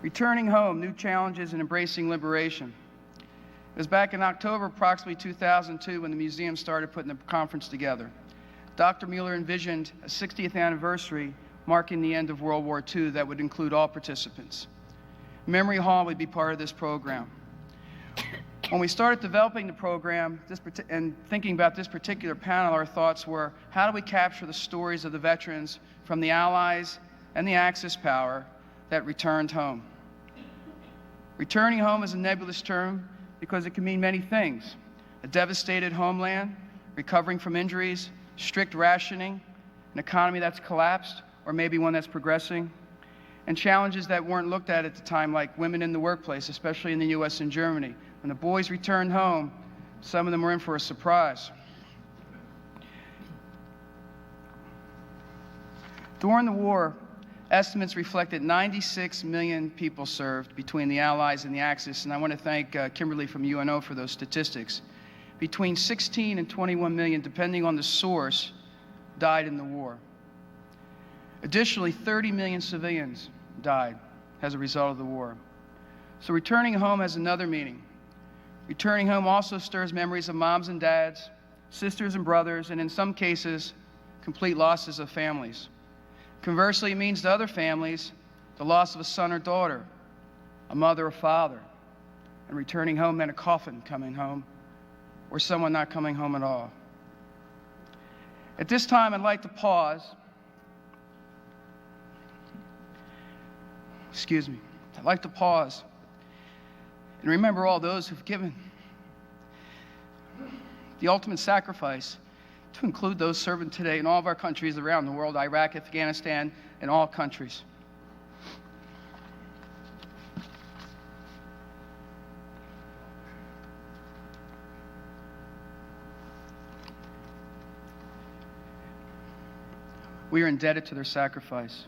Returning home, new challenges and embracing liberation. It was back in October approximately 2002 when the museum started putting the conference together. Dr. Mueller envisioned a 60th anniversary marking the end of World War II that would include all participants. Memory Hall would be part of this program. When we started developing the program and thinking about this particular panel, our thoughts were, how do we capture the stories of the veterans from the Allies and the Axis power that returned home? Returning home is a nebulous term because it can mean many things. A devastated homeland, recovering from injuries, strict rationing, an economy that's collapsed, or maybe one that's progressing, and challenges that weren't looked at the time, like women in the workplace, especially in the US and Germany. When the boys returned home, some of them were in for a surprise. During the war, estimates reflected 96 million people served between the Allies and the Axis, and I want to thank Kimberly from UNO for those statistics. Between 16 and 21 million, depending on the source, died in the war. Additionally, 30 million civilians died as a result of the war. So returning home has another meaning. Returning home also stirs memories of moms and dads, sisters and brothers, and in some cases, complete losses of families. Conversely, it means to other families the loss of a son or daughter, a mother or father, and returning home meant a coffin coming home, or someone not coming home at all. At this time, I'd like to pause. I'd like to pause and remember all those who've given the ultimate sacrifice, to include those serving today in all of our countries around the world, Iraq, Afghanistan, and all countries. We are indebted to their sacrifice.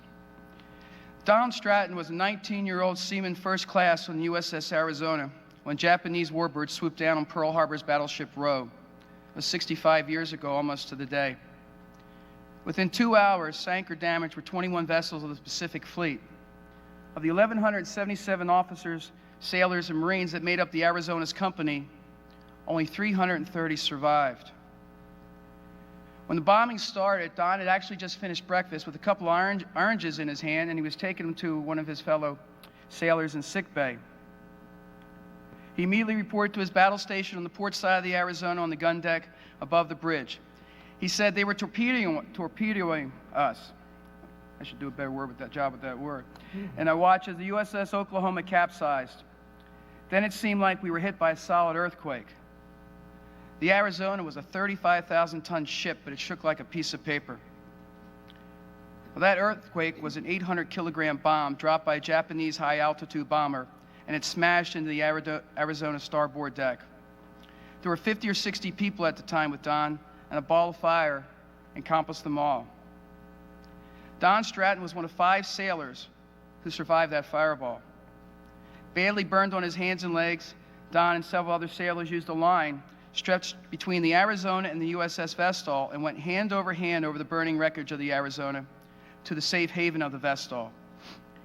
Don Stratton was a 19-year-old seaman first class on the USS Arizona when Japanese warbirds swooped down on Pearl Harbor's battleship Roe. It was 65 years ago, almost to the day. Within 2 hours, sank or damaged were 21 vessels of the Pacific Fleet. Of the 1,177 officers, sailors, and Marines that made up the Arizona's company, only 330 survived. When the bombing started, Don had actually just finished breakfast with a couple of oranges in his hand, and he was taking them to one of his fellow sailors in sickbay. He immediately reported to his battle station on the port side of the Arizona on the gun deck above the bridge. He said they were torpedoing us. I should do a better job with that word. And I watched as the USS Oklahoma capsized. Then it seemed like we were hit by a solid earthquake. The Arizona was a 35,000-ton ship, but it shook like a piece of paper. Well, that earthquake was an 800-kilogram bomb dropped by a Japanese high-altitude bomber, and it smashed into the Arizona starboard deck. There were 50 or 60 people at the time with Don, and a ball of fire encompassed them all. Don Stratton was one of 5 sailors who survived that fireball. Badly burned on his hands and legs, Don and several other sailors used a line stretched between the Arizona and the USS Vestal and went hand over the burning wreckage of the Arizona to the safe haven of the Vestal.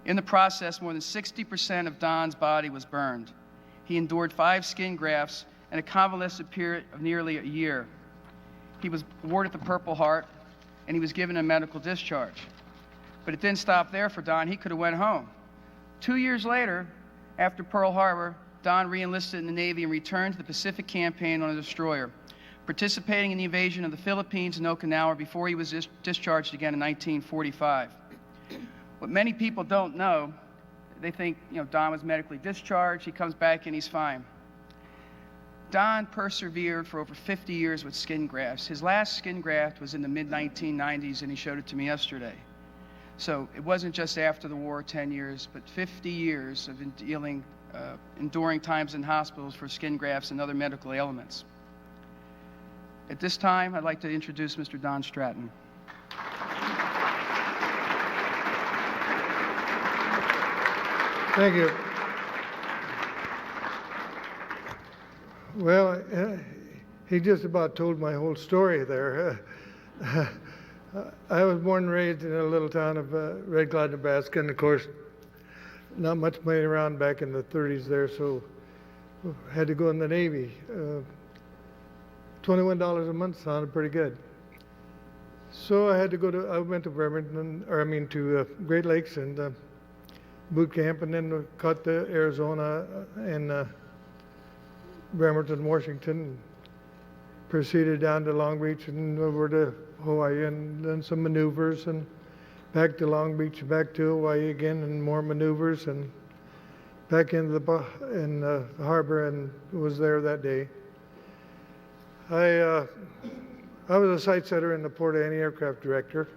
In the process, more than 60% of Don's body was burned. He endured 5 skin grafts and a convalescent period of nearly a year. He was awarded the Purple Heart, and he was given a medical discharge. But it didn't stop there for Don. He could have went home. 2 years later, after Pearl Harbor, Don re-enlisted in the Navy and returned to the Pacific Campaign on a destroyer, participating in the invasion of the Philippines and Okinawa before he was discharged again in 1945. What many people don't know, they think, Don was medically discharged, he comes back and he's fine. Don persevered for over 50 years with skin grafts. His last skin graft was in the mid-1990s, and he showed it to me yesterday. So it wasn't just after the war, 10 years, but 50 years of enduring times in hospitals for skin grafts and other medical ailments. At this time, I'd like to introduce Mr. Don Stratton. Thank you. Well, he just about told my whole story there. I was born and raised in a little town of Red Cloud, Nebraska, and of course, not much money around back in the 30s there, so had to go in the Navy. $21 a month sounded pretty good. So I went to Great Lakes and boot camp, and then caught the Arizona and Bremerton, Washington, proceeded down to Long Beach and over to Hawaii and done some maneuvers, and back to Long Beach, back to Hawaii again, and more maneuvers, and back into the harbor, and was there that day. I was a sight setter and the port anti-aircraft director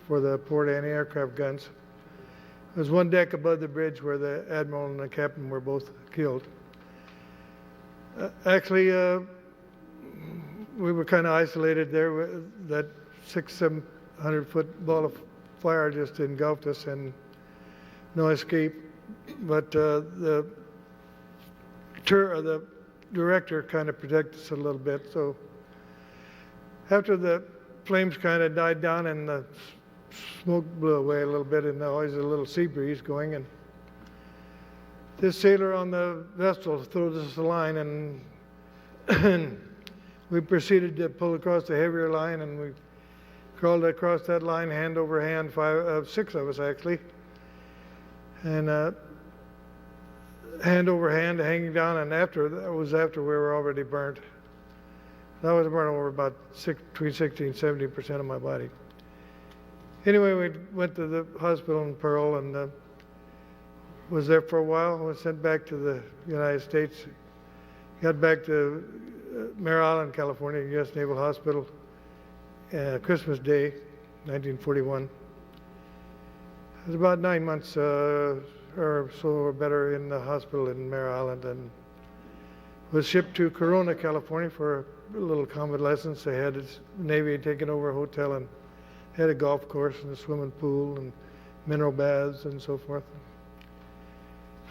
for the port anti-aircraft guns. It was one deck above the bridge where the admiral and the captain were both killed. Actually, we were kind of isolated there. That 600-700-foot ball of fire just engulfed us and no escape. But the director kind of protected us a little bit. So after the flames kind of died down and the smoke blew away a little bit, and always a little sea breeze going, and this sailor on the vessel threw us a line, and we proceeded to pull across the heavier line, and we crawled across that line hand over hand, six of us actually, and hand over hand hanging down, and after we were already burnt. I was burnt over about between 60 and 70% of my body. Anyway, we went to the hospital in Pearl and was there for a while. Was sent back to the United States. Got back to Mare Island, California, U.S. Naval Hospital, Christmas Day, 1941. It was about 9 months or so or better in the hospital in Mare Island, and was shipped to Corona, California for a little convalescence. They had the Navy had taken over a hotel and had a golf course and a swimming pool and mineral baths and so forth.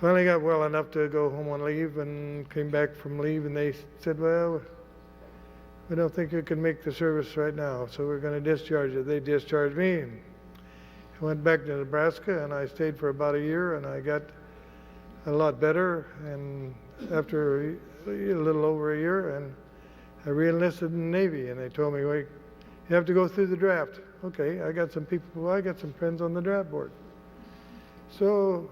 Finally got well enough to go home on leave, and came back from leave, and they said, well, we don't think you can make the service right now, so we're going to discharge you. They discharged me. I went back to Nebraska, and I stayed for about a year, and I got a lot better, and after a little over a year, and I re-enlisted in the Navy, and they told me, wait, you have to go through the draft. Okay, I got some friends on the draft board. So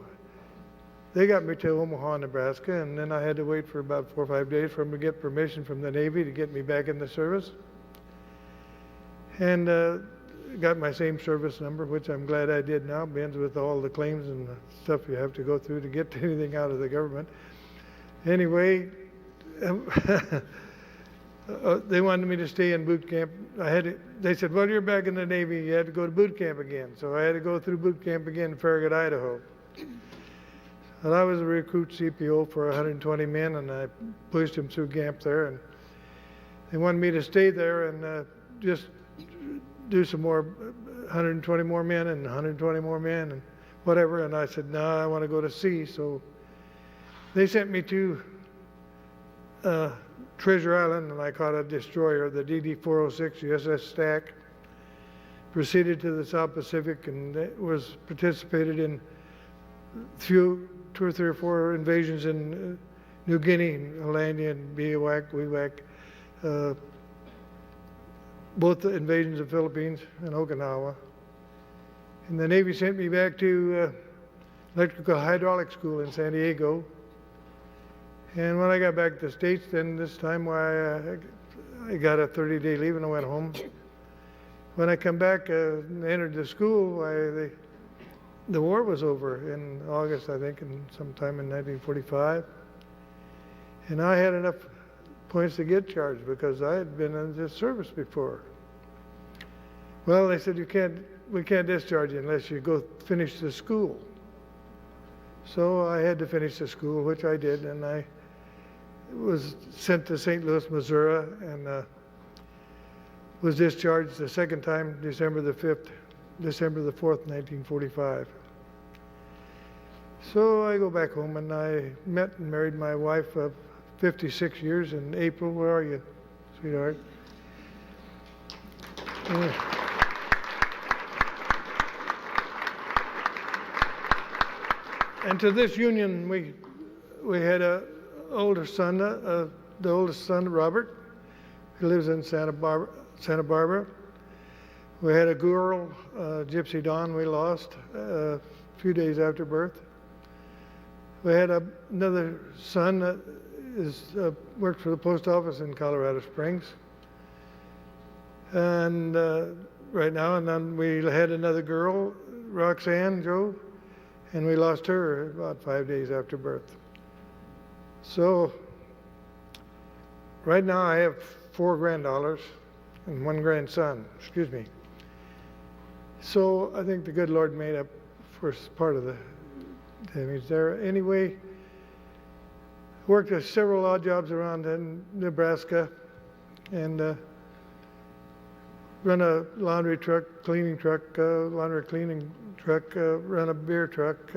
they got me to Omaha, Nebraska, and then I had to wait for about 4 or 5 days for them to get permission from the Navy to get me back in the service. And got my same service number, which I'm glad I did now. It ends with all the claims and the stuff you have to go through to get anything out of the government. Anyway, they wanted me to stay in boot camp. They said, well, you're back in the Navy, you had to go to boot camp again. So I had to go through boot camp again in Farragut, Idaho. And I was a recruit CPO for 120 men, and I pushed them through camp there. And they wanted me to stay there and just do some more, 120 more men and 120 more men and whatever. And I said, no, I want to go to sea. So they sent me to Treasure Island, and I caught a destroyer, the DD-406 USS Stack. Proceeded to the South Pacific, and participated in two or three or four invasions in New Guinea, Hollandia, and WWII, both the invasions of Philippines and Okinawa. And the Navy sent me back to electrical hydraulic school in San Diego. And when I got back to the States, then this time I got a 30-day leave and I went home. When I come back and entered the school, the war was over in August, I think, and sometime in 1945. And I had enough points to get charged because I had been in this service before. Well, they said, we can't discharge you unless you go finish the school. So I had to finish the school, which I did, and I was sent to St. Louis, Missouri, and was discharged the second time, December the 4th, 1945. So I go back home, and I met and married my wife of 56 years in April. Where are you, sweetheart? and to this union, we had a older son, the oldest son, Robert, who lives in Santa Barbara. We had a girl, Gypsy Dawn, we lost a few days after birth. We had another son that worked for the post office in Colorado Springs. And right now, and then we had another girl, Roxanne Joe, and we lost her about 5 days after birth. So right now I have 4 granddaughters and 1 grandson, excuse me. So I think the good Lord made up for part of the damage there. Anyway, worked at several odd jobs around in Nebraska, and run a laundry truck, cleaning truck, laundry cleaning truck, run a beer truck.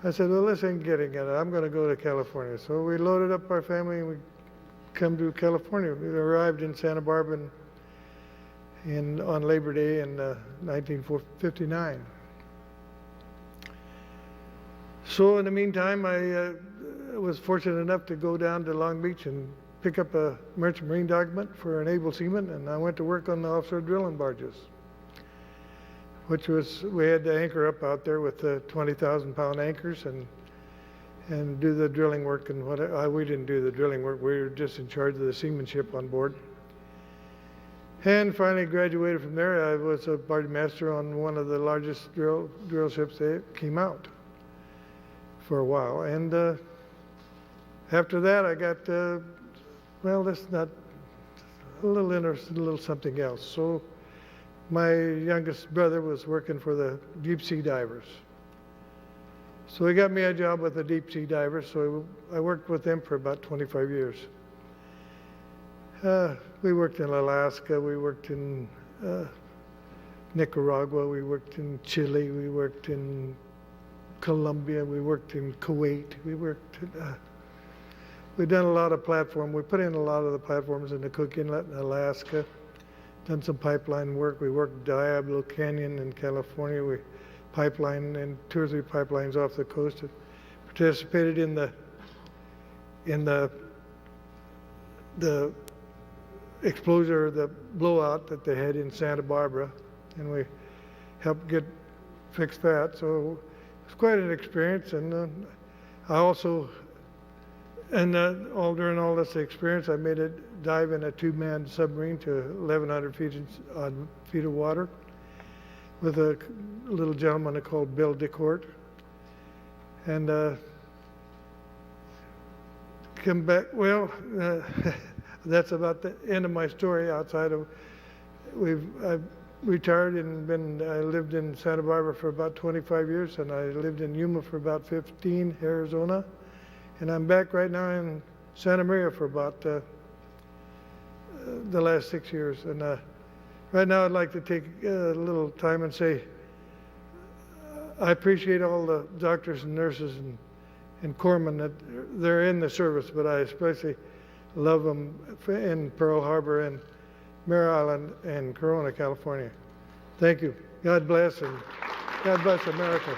I said, well, this ain't getting it. I'm going to go to California. So we loaded up our family and we come to California. We arrived in Santa Barbara on Labor Day in 1959. So in the meantime, I was fortunate enough to go down to Long Beach and pick up a merchant marine document for an able seaman, and I went to work on the offshore drilling barges, which was, we had to anchor up out there with 20,000-pound anchors and do the drilling work. And we didn't do the drilling work, we were just in charge of the seamanship on board. And finally graduated from there. I was a party master on one of the largest drill ships that came out for a while. And after that I got, well, that's not, a little interested in a little something else. So my youngest brother was working for the deep sea divers. So he got me a job with the deep sea divers, so I worked with them for about 25 years. We worked in Alaska, we worked in Nicaragua, we worked in Chile, we worked in Colombia, we worked in Kuwait, we've done a lot of platform. We put in a lot of the platforms in the Cook Inlet in Alaska, done some pipeline work. We worked Diablo Canyon in California. We pipeline and 2 or 3 pipelines off the coast. Participated in the explosion, the blowout that they had in Santa Barbara, and we helped fix that. So it was quite an experience. And I also, during all this experience, I made a dive in a 2-man submarine to 1,100 feet of water with a little gentleman called Bill Dickort. And come back, well, that's about the end of my story. Outside of, I've retired and I lived in Santa Barbara for about 25 years, and I lived in Yuma for about 15, Arizona. And I'm back right now in Santa Maria for about the last 6 years. And right now I'd like to take a little time and say I appreciate all the doctors and nurses and corpsmen that they're in the service, but I especially love them in Pearl Harbor and Mare Island and Corona, California. Thank you. God bless, and God bless America.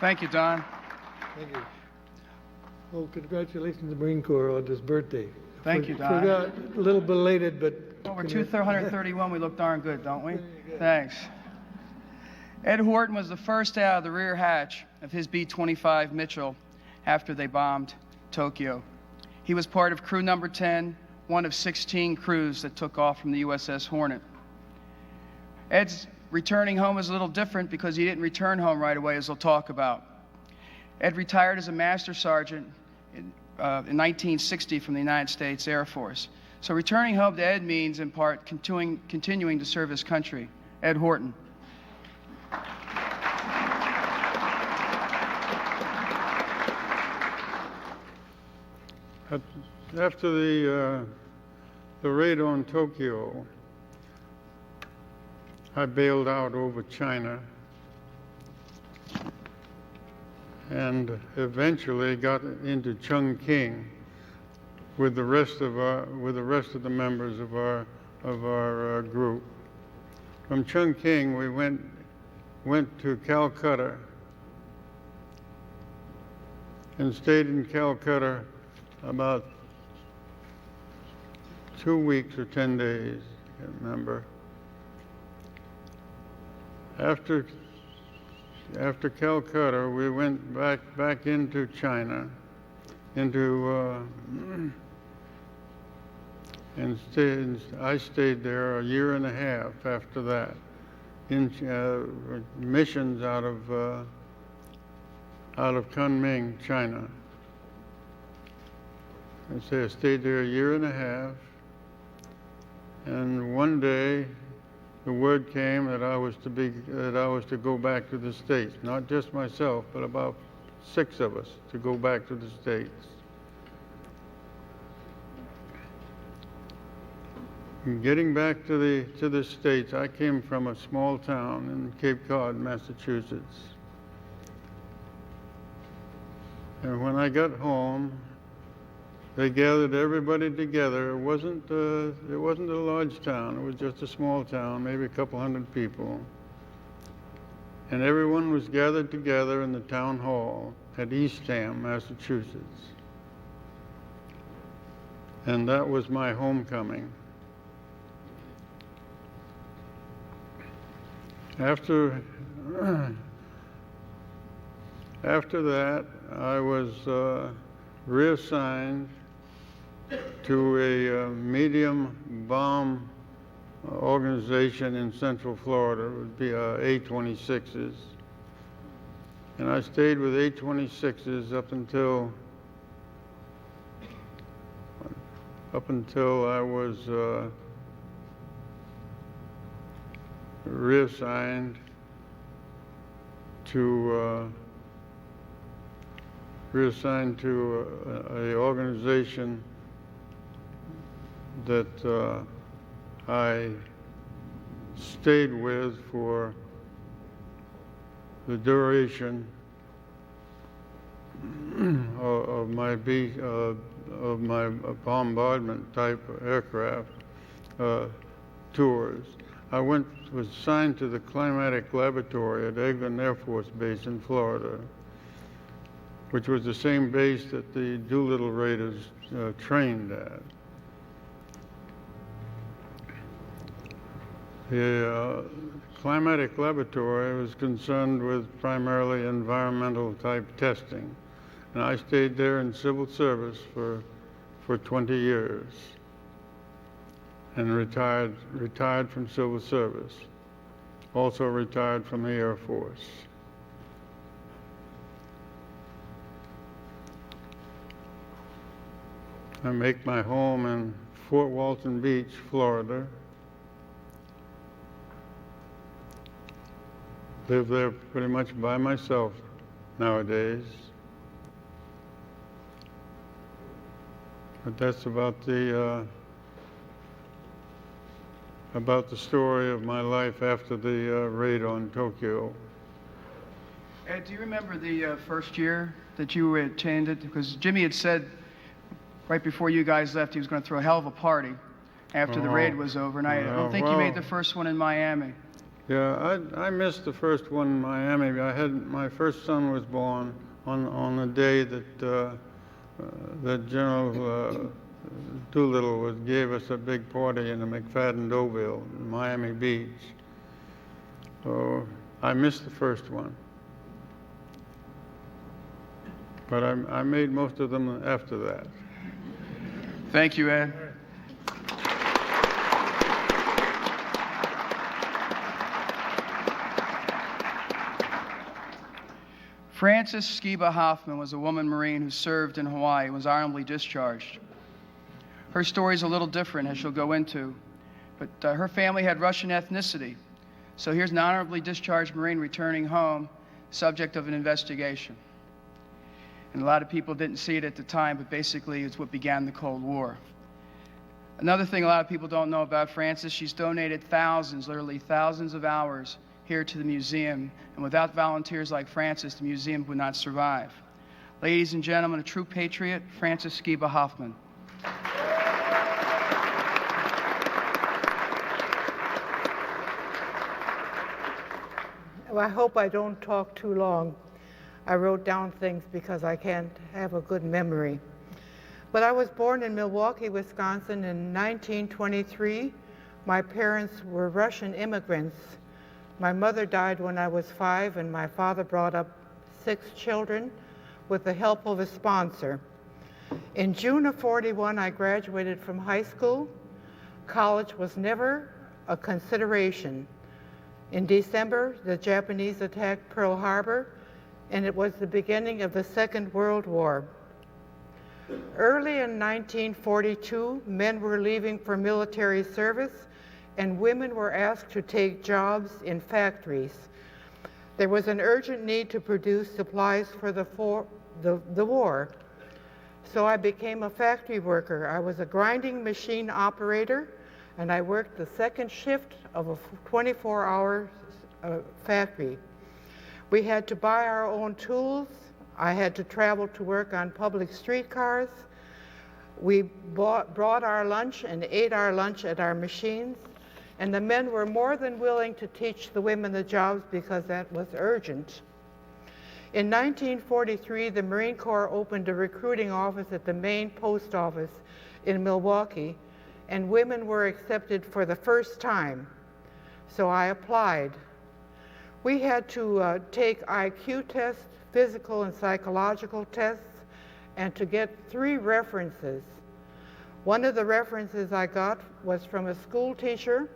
Thank you, Don. Thank you. Oh, congratulations to the Marine Corps on his birthday. Thank you, Don. Forgot, a little belated, but... Well, we're 231. We look darn good, don't we? Thanks. Ed Horton was the first out of the rear hatch of his B-25 Mitchell after they bombed Tokyo. He was part of crew number 10, one of 16 crews that took off from the USS Hornet. Ed's returning home was a little different because he didn't return home right away, as they'll talk about. Ed retired as a master sergeant in 1960 from the United States Air Force. So returning home to Ed means, in part, continuing to serve his country. Ed Horton. After the raid on Tokyo, I bailed out over China and eventually got into Chongqing with the rest of the members of our group. From Chungking, we went to Calcutta and stayed in Calcutta about 2 weeks or 10 days, I can't remember. After Calcutta, we went back into China, I stayed there a year and a half after that, in missions out of Kunming, China. I stayed there a year and a half, and one day the word came that I was to go back to the States. Not just myself, but about 6 of us to go back to the States. Getting back to the States, I came from a small town in Cape Cod, Massachusetts. And when I got home, they gathered everybody together. It wasn't a large town. It was just a small town, maybe a couple hundred people. And everyone was gathered together in the town hall at Eastham, Massachusetts. And that was my homecoming. After that, I was reassigned to a medium bomb organization in Central Florida. It would be A-26s. And I stayed with A-26s up until I was reassigned to a organization that I stayed with for the duration of my bombardment type aircraft tours. I was assigned to the climatic laboratory at Eglin Air Force Base in Florida, which was the same base that the Doolittle Raiders trained at. The climatic laboratory was concerned with primarily environmental type testing, and I stayed there in civil service for 20 years and retired from civil service. Also retired from the Air Force. I make my home in Fort Walton Beach, Florida. Live there pretty much by myself nowadays. But that's about the story of my life after the raid on Tokyo. Ed, do you remember the first year that you attended? Because Jimmy had said right before you guys left he was going to throw a hell of a party after the raid was over, and I don't think you made the first one in Miami. Yeah, I missed the first one in Miami. My first son was born on the day that General Doolittle gave us a big party in the McFadden Deauville in Miami Beach. So I missed the first one. But I made most of them after that. Thank you, Ed. Frances Skiba Hoffman was a woman Marine who served in Hawaii and was honorably discharged. Her story is a little different, as she'll go into, but her family had Russian ethnicity. So here's an honorably discharged Marine returning home, subject of an investigation. And a lot of people didn't see it at the time, but basically it's what began the Cold War. Another thing a lot of people don't know about Frances, she's donated thousands, literally thousands of hours here to the museum, and without volunteers like Frances, the museum would not survive. Ladies and gentlemen, a true patriot, Frances Skiba Hoffman. Well, I hope I don't talk too long. I wrote down things because I can't have a good memory. But I was born in Milwaukee, Wisconsin in 1923. My parents were Russian immigrants. My mother died when I was 5, and my father brought up 6 children with the help of a sponsor. In June of '41, I graduated from high school. College was never a consideration. In December, the Japanese attacked Pearl Harbor, and it was the beginning of the Second World War. Early in 1942, men were leaving for military service, and women were asked to take jobs in factories. There was an urgent need to produce supplies for the war. So I became a factory worker. I was a grinding machine operator, and I worked the second shift of a 24-hour factory. We had to buy our own tools. I had to travel to work on public streetcars. We brought our lunch and ate our lunch at our machines, and the men were more than willing to teach the women the jobs because that was urgent. In 1943, the Marine Corps opened a recruiting office at the main post office in Milwaukee, and women were accepted for the first time. So I applied. We had to take IQ tests, physical and psychological tests, and to get 3 references. One of the references I got was from a school teacher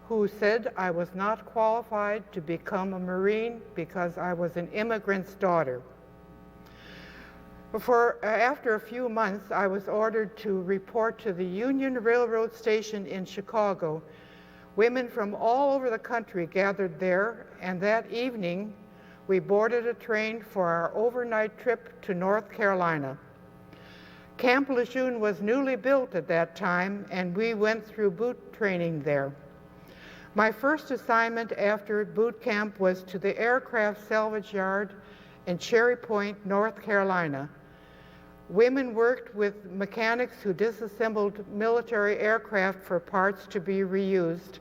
who said I was not qualified to become a Marine because I was an immigrant's daughter. After a few months, I was ordered to report to the Union Railroad Station in Chicago. Women from all over the country gathered there, and that evening, we boarded a train for our overnight trip to North Carolina. Camp Lejeune was newly built at that time, and we went through boot training there. My first assignment after boot camp was to the aircraft salvage yard in Cherry Point, North Carolina. Women worked with mechanics who disassembled military aircraft for parts to be reused.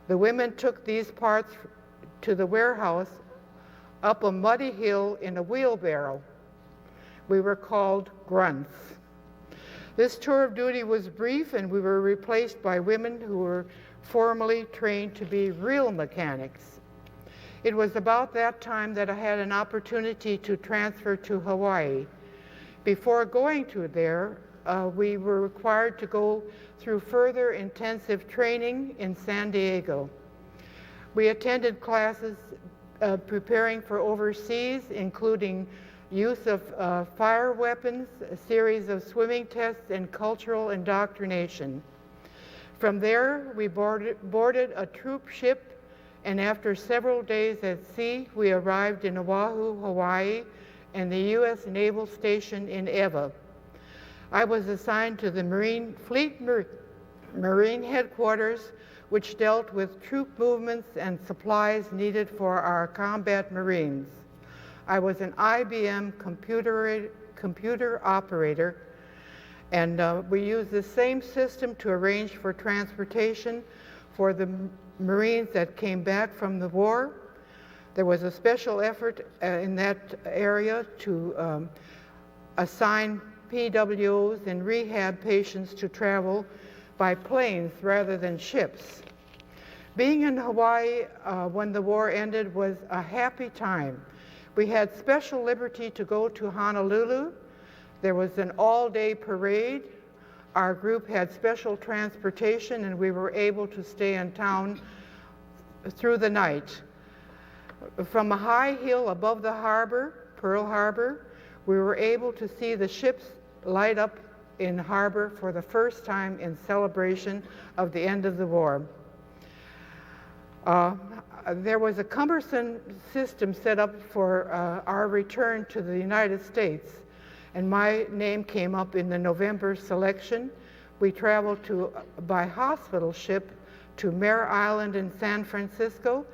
The women took these parts to the warehouse up a muddy hill in a wheelbarrow. We were called grunts. This tour of duty was brief, and we were replaced by women who were formally trained to be real mechanics. It was about that time that I had an opportunity to transfer to Hawaii. Before going to there, we were required to go through further intensive training in San Diego. We attended classes preparing for overseas, including use of fire weapons, a series of swimming tests, and cultural indoctrination. From there, we boarded a troop ship, and after several days at sea, we arrived in Oahu, Hawaii, and the U.S. Naval Station in Ewa. I was assigned to the Marine Headquarters, which dealt with troop movements and supplies needed for our combat Marines. I was an IBM computer operator, and we used the same system to arrange for transportation for the Marines that came back from the war. There was a special effort in that area to assign PWOs and rehab patients to travel by planes rather than ships. Being in Hawaii when the war ended was a happy time. We had special liberty to go to Honolulu. There was an all-day parade. Our group had special transportation, and we were able to stay in town through the night. From a high hill above the harbor, Pearl Harbor, we were able to see the ships light up in harbor for the first time in celebration of the end of the war. There was a cumbersome system set up for our return to the United States, and my name came up in the November selection. We traveled by hospital ship to Mare Island in San Francisco,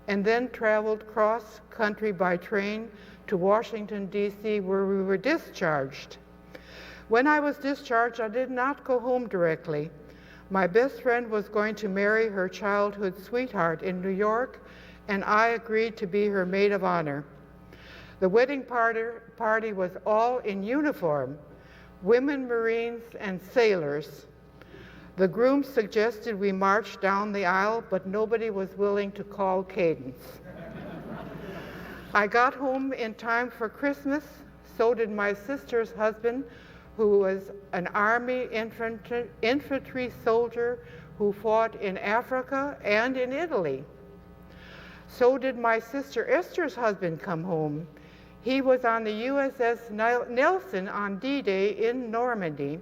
and then traveled cross-country by train to Washington, D.C., where we were discharged. When I was discharged, I did not go home directly. My best friend was going to marry her childhood sweetheart in New York, and I agreed to be her maid of honor. The wedding party was all in uniform, women Marines and sailors. The groom suggested we march down the aisle, but nobody was willing to call cadence. I got home in time for Christmas. So did my sister's husband, who was an Army infantry soldier who fought in Africa and in Italy. So did my sister Esther's husband come home. He was on the USS Nelson on D-Day in Normandy.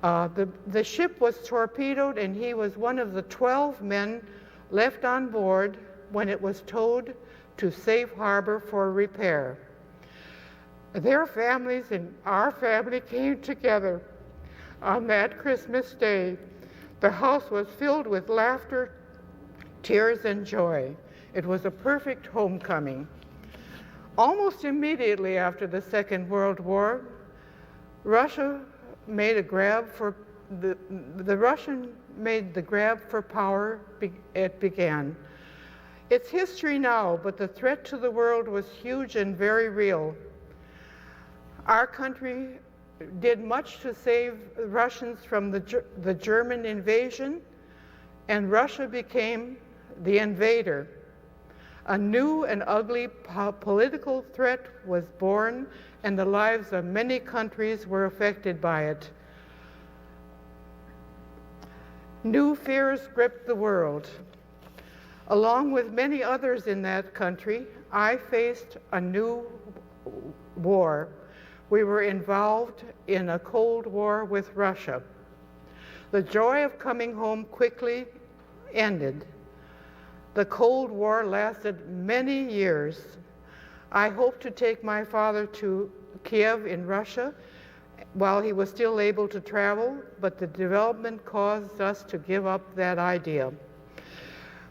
The ship was torpedoed, and he was one of the 12 men left on board when it was towed to safe harbor for repair. Their families and our family came together on that Christmas day. The house was filled with laughter, tears, and joy. It was a perfect homecoming. Almost immediately after the Second World War, Russia made a grab for the Russian made the grab for power. It began. It's history now, but the threat to the world was huge and very real. Our country did much to save Russians from the German invasion, and Russia became the invader. A new and ugly political threat was born, and the lives of many countries were affected by it. New fears gripped the world. Along with many others in that country, I faced a new war. We were involved in a Cold War with Russia. The joy of coming home quickly ended. The Cold War lasted many years. I hoped to take my father to Kiev in Russia while he was still able to travel, but the development caused us to give up that idea.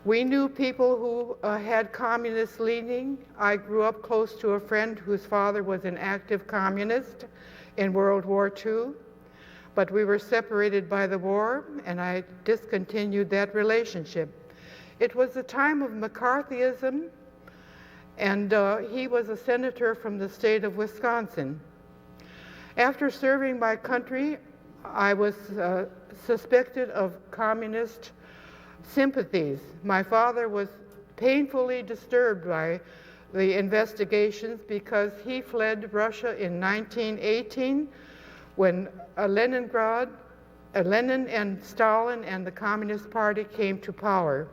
We knew people who had communist leaning. I grew up close to a friend whose father was an active communist in World War II, but we were separated by the war, and I discontinued that relationship. It was the time of McCarthyism, and he was a senator from the state of Wisconsin. After serving my country, I was suspected of communist sympathies. My father was painfully disturbed by the investigations because he fled Russia in 1918 when Lenin and Stalin and the Communist Party came to power.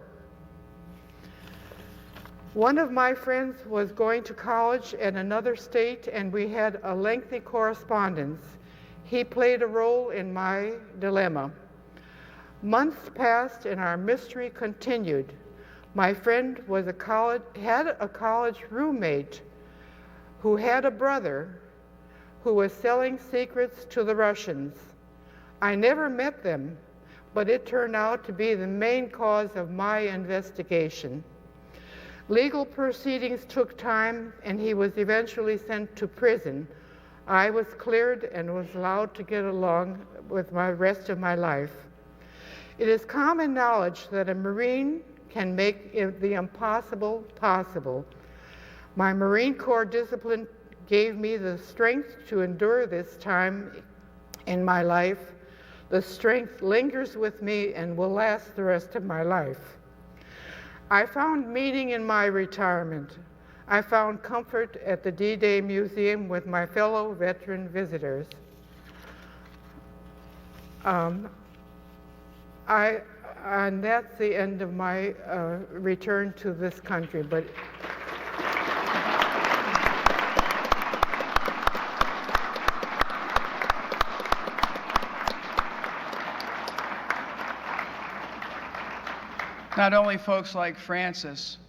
One of my friends was going to college in another state, and we had a lengthy correspondence. He played a role in my dilemma. Months passed and our mystery continued. My friend had a college roommate who had a brother who was selling secrets to the Russians. I never met them, but it turned out to be the main cause of my investigation. Legal proceedings took time, and he was eventually sent to prison. I was cleared and was allowed to get along with the rest of my life. It is common knowledge that a Marine can make the impossible possible. My Marine Corps discipline gave me the strength to endure this time in my life. The strength lingers with me and will last the rest of my life. I found meaning in my retirement. I found comfort at the D-Day Museum with my fellow veteran visitors. And that's the end of my return to this country. But not only folks like Frances,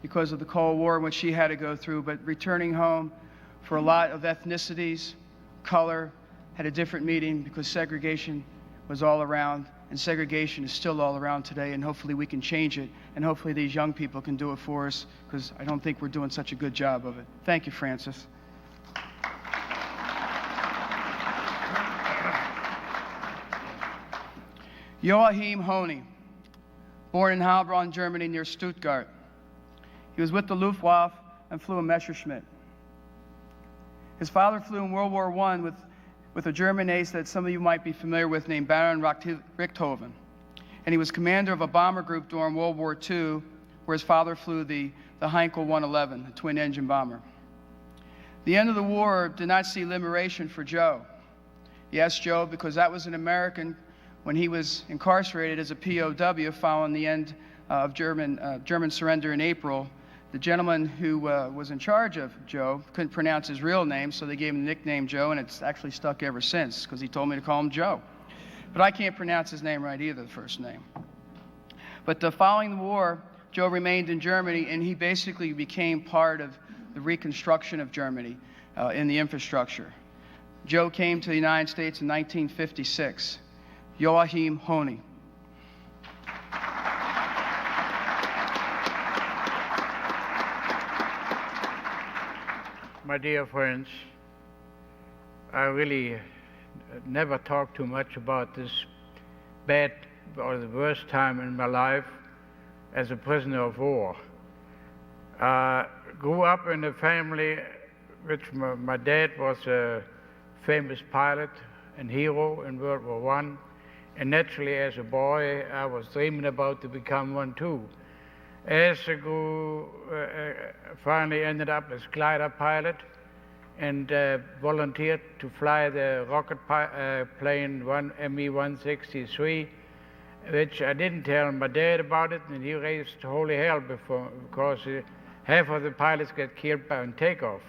because of the Cold War, what she had to go through, but returning home for a lot of ethnicities, color, had a different meaning because segregation was all around, and segregation is still all around today, and hopefully we can change it, and hopefully these young people can do it for us, because I don't think we're doing such a good job of it. Thank you, Frances. Joachim Honey, born in Heilbronn, Germany, near Stuttgart. He was with the Luftwaffe and flew a Messerschmitt. His father flew in World War I with a German ace that some of you might be familiar with named Baron Richthofen. And he was commander of a bomber group during World War II, where his father flew the Heinkel 111, a twin-engine bomber. The end of the war did not see liberation for Joe. Yes, Joe, because that was an American when he was incarcerated as a POW following the end of German surrender in April. The gentleman who was in charge of Joe couldn't pronounce his real name, so they gave him the nickname Joe, and it's actually stuck ever since, because he told me to call him Joe. But I can't pronounce his name right either, the first name. But following the war, Joe remained in Germany, and he basically became part of the reconstruction of Germany in the infrastructure. Joe came to the United States in 1956. Joachim Honig. My dear friends, I really never talk too much about this bad or the worst time in my life as a prisoner of war. Grew up in a family which my dad was a famous pilot and hero in World War I, and naturally as a boy I was dreaming about to become one too. As I grew, finally ended up as glider pilot and volunteered to fly the rocket plane Me-163, which I didn't tell my dad about it, and he raised holy hell because half of the pilots get killed on takeoff.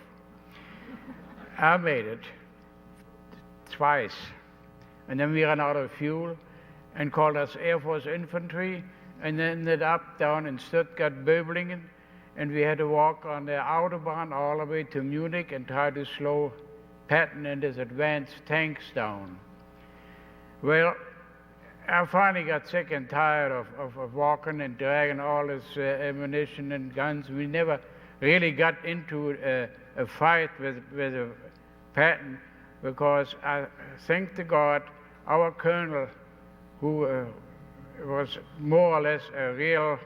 I made it twice, and then we ran out of fuel and called us Air Force Infantry, and ended up down in Stuttgart, Böblingen, and we had to walk on the Autobahn all the way to Munich and try to slow Patton and his advanced tanks down. Well, I finally got sick and tired of walking and dragging all this ammunition and guns. We never really got into a fight with Patton, because I thank to God, our colonel, who was more or less a real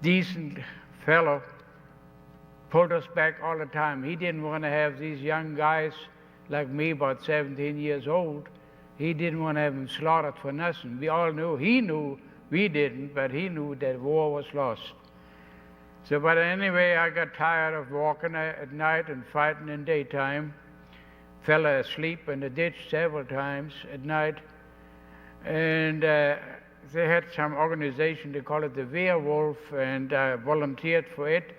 decent fellow, pulled us back all the time. He didn't want to have these young guys like me, about 17 years old. He didn't want to have them slaughtered for nothing. We all knew, he knew, we didn't, but he knew that war was lost. So, but anyway, I got tired of walking at night and fighting in daytime. Fell asleep in the ditch several times at night. And they had some organization, they call it the Werwolf, and I volunteered for it.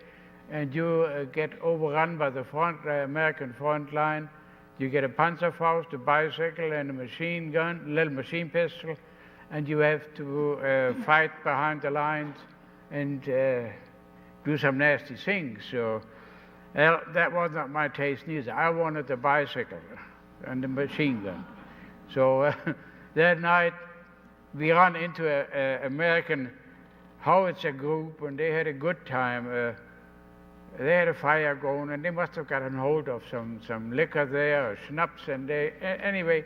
And you get overrun by the American front line. You get a Panzerfaust, a bicycle, and a machine gun, a little machine pistol, and you have to fight behind the lines and do some nasty things. So that was not my taste neither. I wanted the bicycle and the machine gun. So that night we ran into an American howitzer group, and they had a good time. They had a fire going, and they must have gotten hold of some liquor there, or schnapps, and anyway,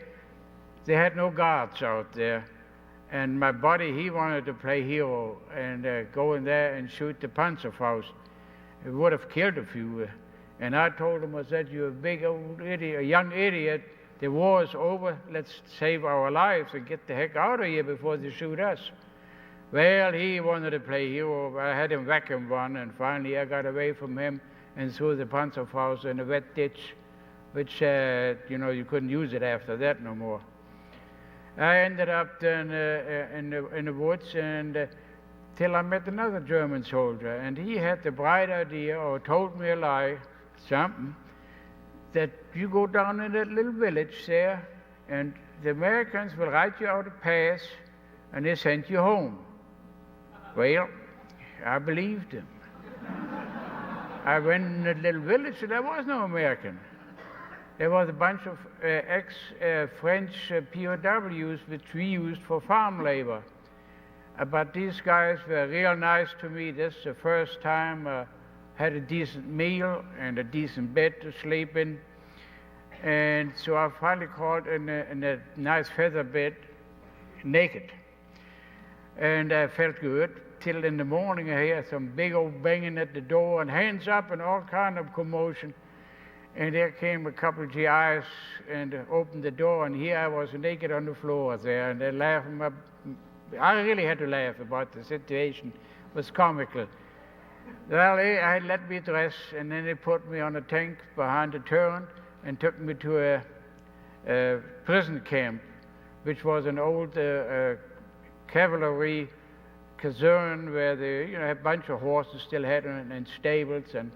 they had no guards out there. And my buddy, he wanted to play hero and go in there and shoot the Panzerfaust. It would have killed a few. And I told him, I said, you're a big old idiot, a young idiot. The war is over. Let's save our lives and get the heck out of here before they shoot us. Well, he wanted to play hero. I had him whack him one, and finally I got away from him and threw the Panzerfaust in a wet ditch, which, you couldn't use it after that no more. I ended up then in the woods, and till I met another German soldier, and he had the bright idea, or told me a lie, something, that you go down in that little village there, and the Americans will write you out a pass, and they send you home. Well, I believed him. I went in that little village, and there was no American. There was a bunch of ex-French POWs which we used for farm labor. But these guys were real nice to me. This is the first time I had a decent meal and a decent bed to sleep in. And so I finally crawled in a nice feather bed, naked. And I felt good. till in the morning I hear some big old banging at the door and hands up and all kind of commotion. And there came a couple of GIs and opened the door, and here I was naked on the floor there, and they're laughing. I really had to laugh about the situation. It was comical. Well, they let me dress, and then they put me on a tank behind the turret and took me to a prison camp, which was an old cavalry caserne where they, a bunch of horses still had and stables, and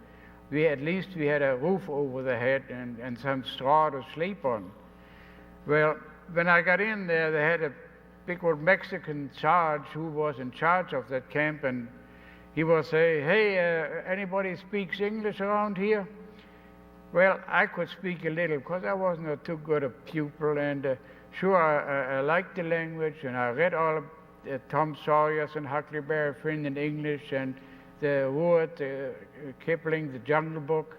at least we had a roof over the head and some straw to sleep on. Well, when I got in there, they had a big old Mexican sarge who was in charge of that camp, and he was saying, hey, anybody speaks English around here? Well, I could speak a little because I wasn't too good a pupil, and sure, I liked the language, and I read all of Tom Sawyer's and Huckleberry Finn in English, and the Wood, Kipling, the Jungle Book.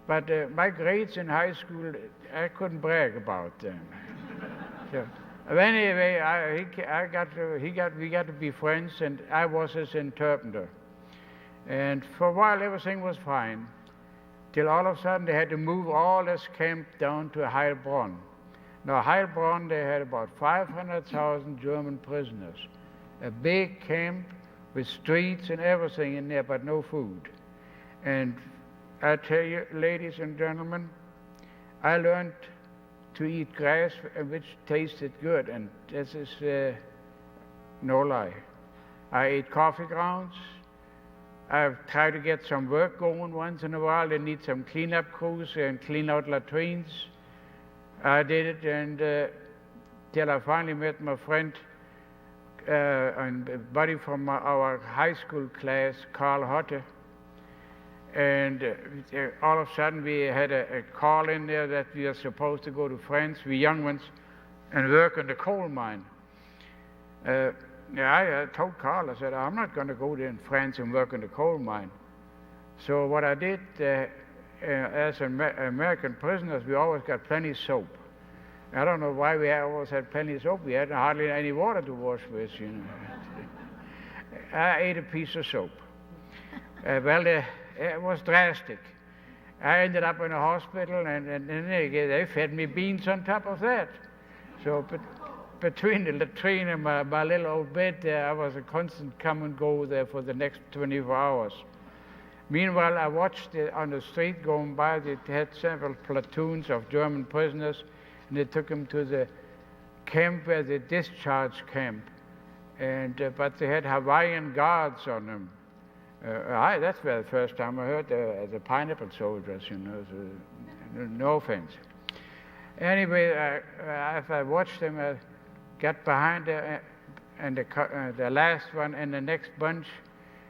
But my grades in high school, I couldn't brag about them. So, anyway, we got to be friends, and I was his interpreter. And for a while, everything was fine, till all of a sudden they had to move all this camp down to Heilbronn. Now, Heilbronn, they had about 500,000 German prisoners. A big camp with streets and everything in there, but no food. And I tell you, ladies and gentlemen, I learned to eat grass which tasted good, and this is no lie. I ate coffee grounds. I've tried to get some work going once in a while. They need some cleanup crews and clean out latrines. I did it, and till I finally met my friend and buddy from our high school class, Carl Hotte. And all of a sudden we had a call in there that we are supposed to go to France, we young ones, and work in the coal mine. I told Carl, I said, I'm not going to go there in France and work in the coal mine. So what I did, as American prisoners, we always got plenty of soap. I don't know why we always had plenty of soap. We had hardly any water to wash with, I ate a piece of soap. It was drastic. I ended up in a hospital, and then they fed me beans on top of that. So between the latrine and my little old bed there, I was a constant come and go there for the next 24 hours. Meanwhile, I watched on the street going by, they had several platoons of German prisoners, and they took them to the camp where they discharge camp. But they had Hawaiian guards on them. That's the first time I heard the pineapple soldiers, so, no offense. Anyway, as I watched them, I got behind the last one and the next bunch,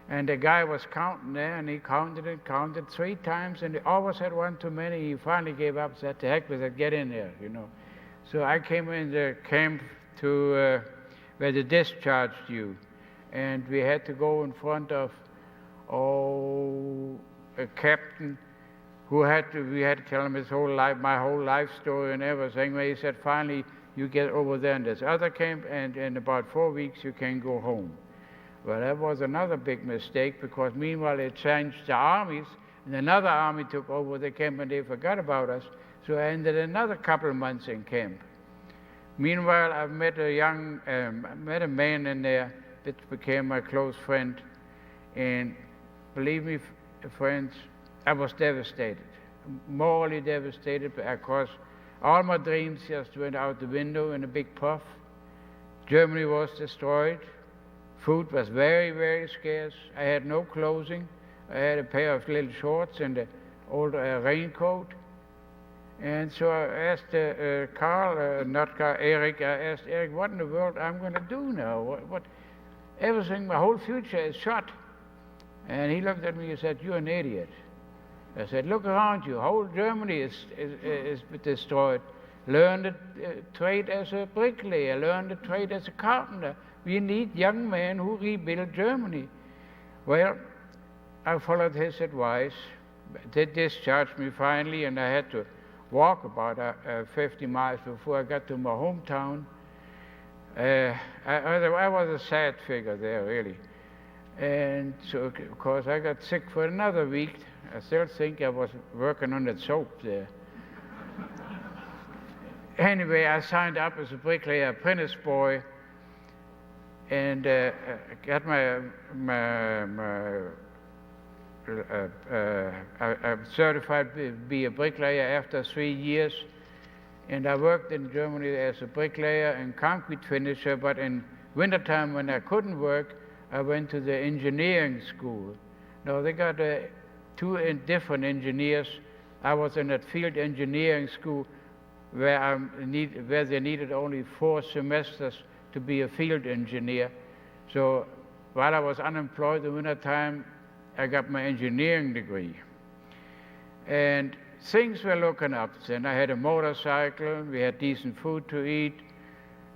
and the guy was counting there, and he counted 3 times, and he always had one too many. He finally gave up, said, to heck with it, get in there, So I came in the camp to where they discharged you, and we had to go in front of a captain who we had to tell him his whole life, my whole life story and everything. Where he said, finally, you get over there in this other camp, and in about 4 weeks you can go home. Well, that was another big mistake, because meanwhile they changed the armies, and another army took over the camp, and they forgot about us. So I ended another couple of months in camp. Meanwhile, I met a man in there that became my close friend, and believe me, friends, I was devastated, morally devastated, because all my dreams just went out the window in a big puff. Germany was destroyed. Food was very, very scarce. I had no clothing. I had a pair of little shorts and an old raincoat. And so I asked Eric, I asked Eric, what in the world I'm going to do now? Everything, my whole future is shot. And he looked at me and said, you're an idiot. I said, look around you. Whole Germany is destroyed. Learn to trade as a bricklayer. Learn to trade as a carpenter. We need young men who rebuild Germany. Well, I followed his advice. They discharged me finally, and I had to walk about 50 miles before I got to my hometown. I was a sad figure there, really. And so, of course, I got sick for another week. I still think I was working on that soap there. Anyway, I signed up as a bricklayer apprentice boy and got I'm certified to be a bricklayer after 3 years. And I worked in Germany as a bricklayer and concrete finisher, but in wintertime when I couldn't work, I went to the engineering school. Now they got two different engineers. I was in that field engineering school where they needed only 4 semesters to be a field engineer. So while I was unemployed in wintertime, I got my engineering degree. And things were looking up then. I had a motorcycle, we had decent food to eat,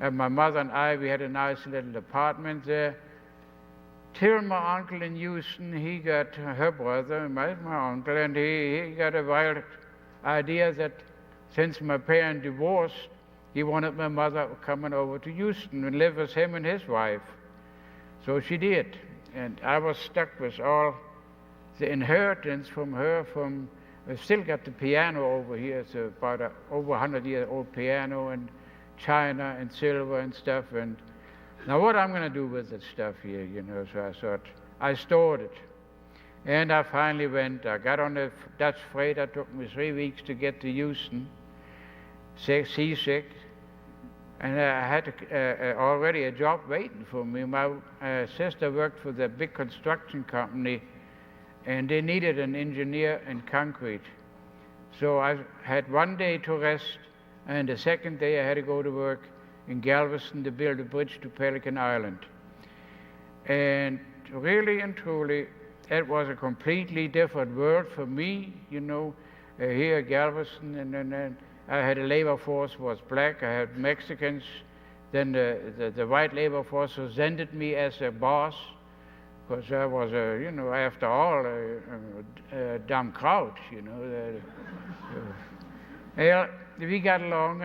and my mother and I, we had a nice little apartment there. Till my uncle in Houston, he got her brother, my uncle, and he got a wild idea that since my parents divorced, he wanted my mother coming over to Houston and live with him and his wife. So she did, and I was stuck with all the inheritance from her. I still got the piano over here. It's about over 100-year-old piano, and china and silver and stuff. And now what I'm going to do with that stuff here, you know? So I thought, I stored it. And I finally went. I got on a Dutch freighter. It took me 3 weeks to get to Houston, seasick. And I had already a job waiting for me. My sister worked for the big construction company, and they needed an engineer in concrete. So I had 1 day to rest, and the second day I had to go to work in Galveston to build a bridge to Pelican Island. And really and truly, it was a completely different world for me, you know, here at Galveston, and I had a labor force was black, I had Mexicans, then the white labor force resented me as a boss, because I was, you know, after all, a dumb crowd, you know. We got along,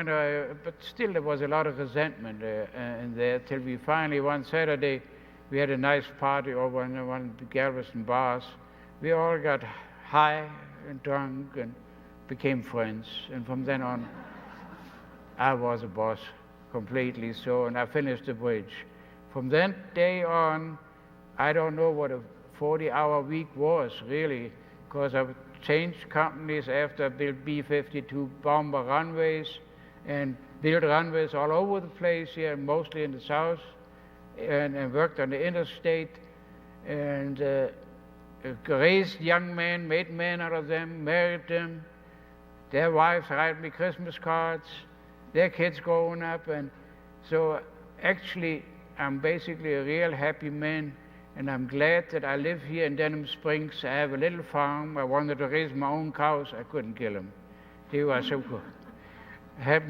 but still there was a lot of resentment in there, till we finally, one Saturday, we had a nice party over in one of the Galveston bars. We all got high and drunk and became friends, and from then on, I was a boss completely, so, and I finished the bridge. From that day on, I don't know what a 40-hour week was, really, because I changed companies after I built B-52 bomber runways and built runways all over the place here, mostly in the south, and worked on the interstate, and raised young men, made men out of them, married them. Their wives write me Christmas cards, their kids growing up, and so actually I'm basically a real happy man, and I'm glad that I live here in Denham Springs. I have a little farm. I wanted to raise my own cows. I couldn't kill them. They were so good. Right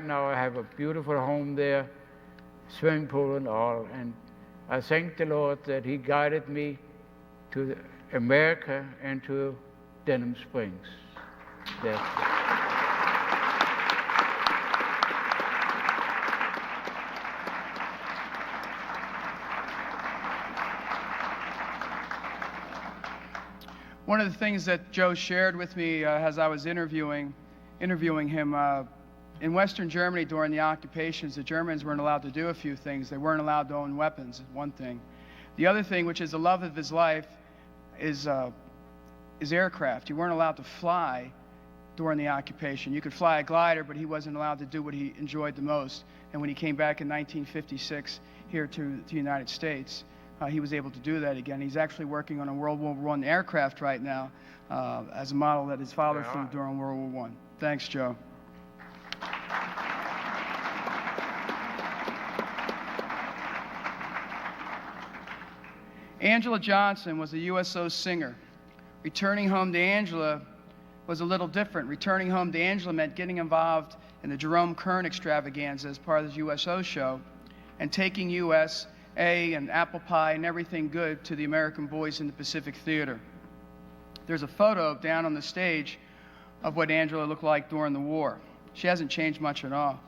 now I have a beautiful home there, swimming pool and all, and I thank the Lord that He guided me to America and to Denham Springs. One of the things that Joe shared with me as I was interviewing him, in Western Germany during the occupations, the Germans weren't allowed to do a few things. They weren't allowed to own weapons, one thing. The other thing, which is the love of his life, is aircraft. You weren't allowed to fly during the occupation. You could fly a glider, but he wasn't allowed to do what he enjoyed the most. And when he came back in 1956 here to the United States, he was able to do that again. He's actually working on a World War I aircraft right now as a model that his father flew during World War I. Thanks, Joe. Angela Johnson was a USO singer. Returning home to Angela was a little different. Returning home to Angela meant getting involved in the Jerome Kern extravaganza as part of the USO show and taking USA and apple pie and everything good to the American boys in the Pacific Theater. There's a photo down on the stage of what Angela looked like during the war. She hasn't changed much at all.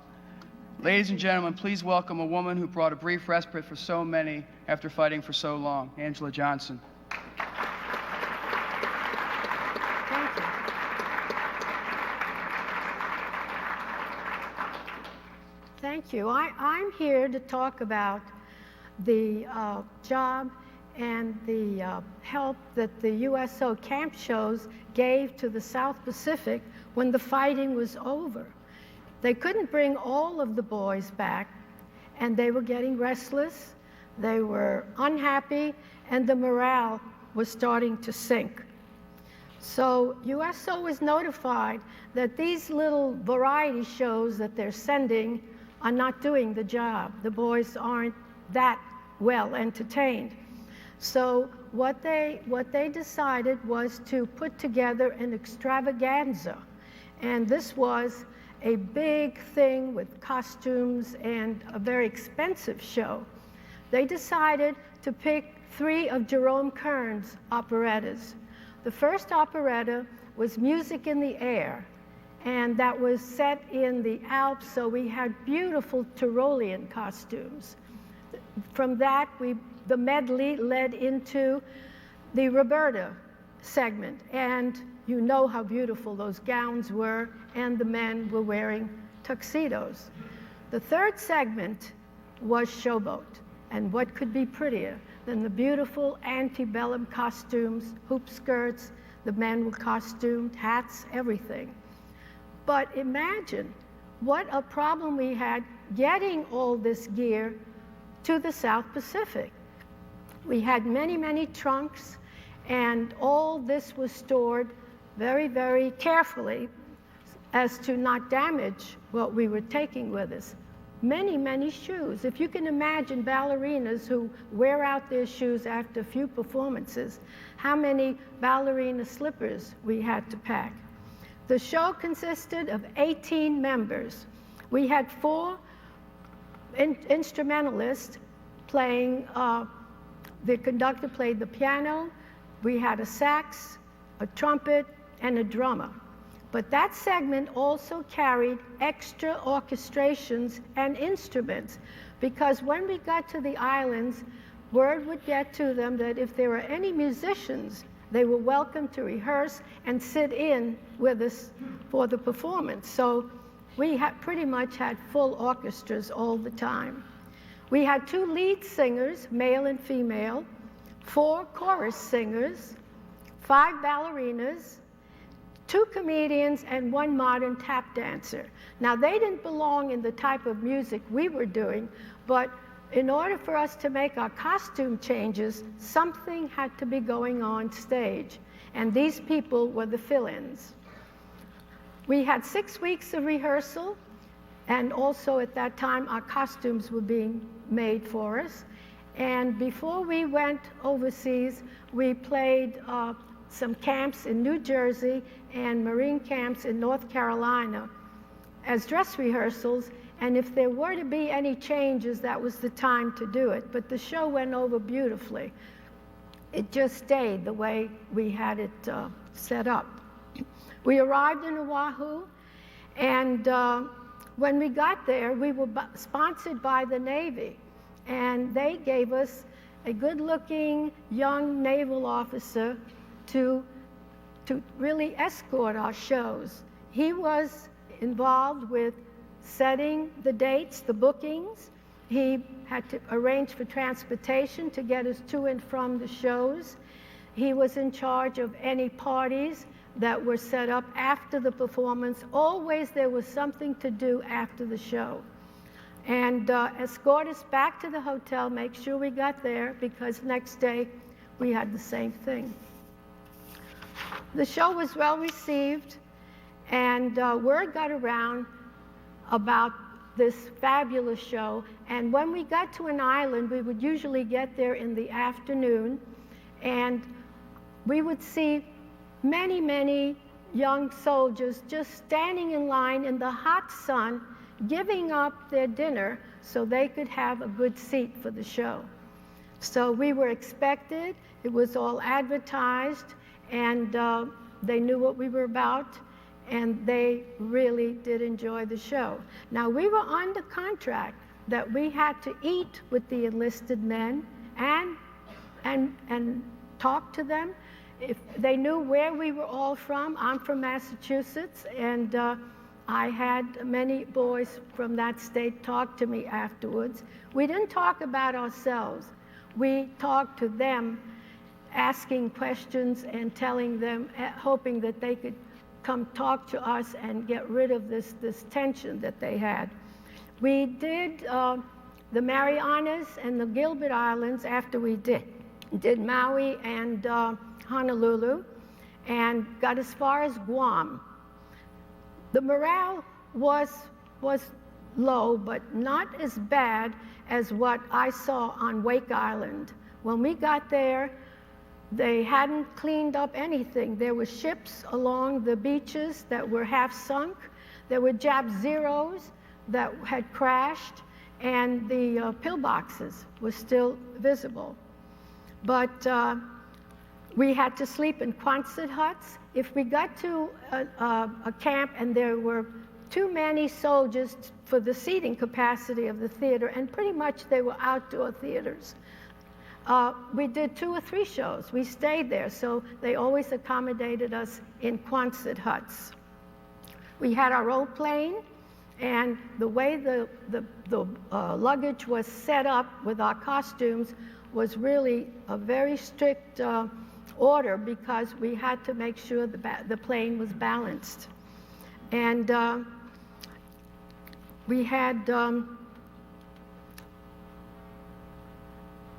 Ladies and gentlemen, please welcome a woman who brought a brief respite for so many after fighting for so long, Angela Johnson. Thank you. Thank you. I'm here to talk about the job and the help that the USO camp shows gave to the South Pacific when the fighting was over. They couldn't bring all of the boys back, and they were getting restless, they were unhappy, and the morale was starting to sink. So USO was notified that these little variety shows that they're sending are not doing the job. The boys aren't that well entertained. So what they decided was to put together an extravaganza. And this was a big thing with costumes and a very expensive show. They decided to pick 3 of Jerome Kern's operettas. The first operetta was Music in the Air, and that was set in the Alps, so we had beautiful Tyrolean costumes. From that, the medley led into the Roberta segment, and you know how beautiful those gowns were, and the men were wearing tuxedos. The third segment was Showboat, and what could be prettier than the beautiful antebellum costumes, hoop skirts, the men were costumed, hats, everything. But imagine what a problem we had getting all this gear to the South Pacific. We had many, many trunks, and all this was stored very, very carefully as to not damage what we were taking with us. Many, many shoes. If you can imagine ballerinas who wear out their shoes after a few performances, how many ballerina slippers we had to pack. The show consisted of 18 members. We had 4 instrumentalists playing, the conductor played the piano, we had a sax, a trumpet, and a drummer. But that segment also carried extra orchestrations and instruments, because when we got to the islands, word would get to them that if there were any musicians, they were welcome to rehearse and sit in with us for the performance. So we pretty much had full orchestras all the time. We had 2 lead singers, male and female, 4 chorus singers, 5 ballerinas, 2 comedians, and 1 modern tap dancer. Now, they didn't belong in the type of music we were doing, but in order for us to make our costume changes, something had to be going on stage, and these people were the fill-ins. We had 6 weeks of rehearsal, and also at that time, our costumes were being made for us. And before we went overseas, we played some camps in New Jersey and Marine camps in North Carolina as dress rehearsals, and if there were to be any changes, that was the time to do it. But the show went over beautifully. It just stayed the way we had it set up. We arrived in Oahu, and when we got there, we were sponsored by the Navy, and they gave us a good-looking young naval officer to really escort our shows. He was involved with setting the dates, the bookings. He had to arrange for transportation to get us to and from the shows. He was in charge of any parties that were set up after the performance. Always there was something to do after the show. And escort us back to the hotel, make sure we got there, because next day we had the same thing. The show was well received, and word got around about this fabulous show. And when we got to an island, we would usually get there in the afternoon, and we would see many, many young soldiers just standing in line in the hot sun, giving up their dinner so they could have a good seat for the show. So we were expected, it was all advertised, and they knew what we were about, and they really did enjoy the show. Now, we were under contract that we had to eat with the enlisted men and talk to them. If they knew where we were all from. I'm from Massachusetts, and I had many boys from that state talk to me afterwards. We didn't talk about ourselves. We talked to them, asking questions and telling them, hoping that they could come talk to us and get rid of this tension that they had. We did the Marianas and the Gilbert Islands after we did Maui and Honolulu, and got as far as Guam. The morale was low, but not as bad as what I saw on Wake Island. When we got there, they hadn't cleaned up anything. There were ships along the beaches that were half sunk. There were Jap Zeros that had crashed, and the pillboxes were still visible. But we had to sleep in Quonset huts. If we got to a camp and there were too many soldiers for the seating capacity of the theater, and pretty much they were outdoor theaters, we did 2 or 3 shows. We stayed there, so they always accommodated us in Quonset huts. We had our own plane, and the way the luggage was set up with our costumes was really a very strict order, because we had to make sure the plane was balanced. And we had,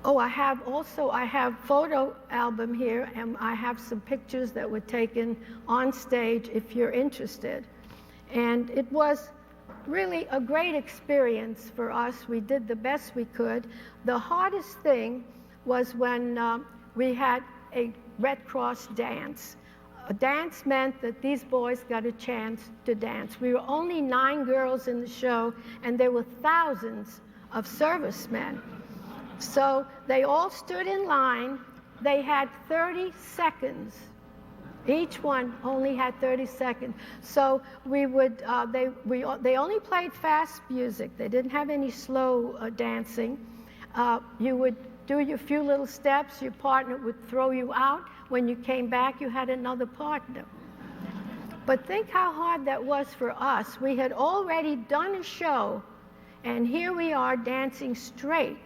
I have photo album here, and I have some pictures that were taken on stage if you're interested. And it was really a great experience for us. We did the best we could. The hardest thing was when we had a Red Cross dance. A dance meant that these boys got a chance to dance. We were only 9 girls in the show, and there were thousands of servicemen. So they all stood in line. They had 30 seconds. Each one only had 30 seconds. So we would, they only played fast music. They didn't have any slow dancing. You would do your few little steps. Your partner would throw you out. When you came back, you had another partner. But think how hard that was for us. We had already done a show, and here we are dancing straight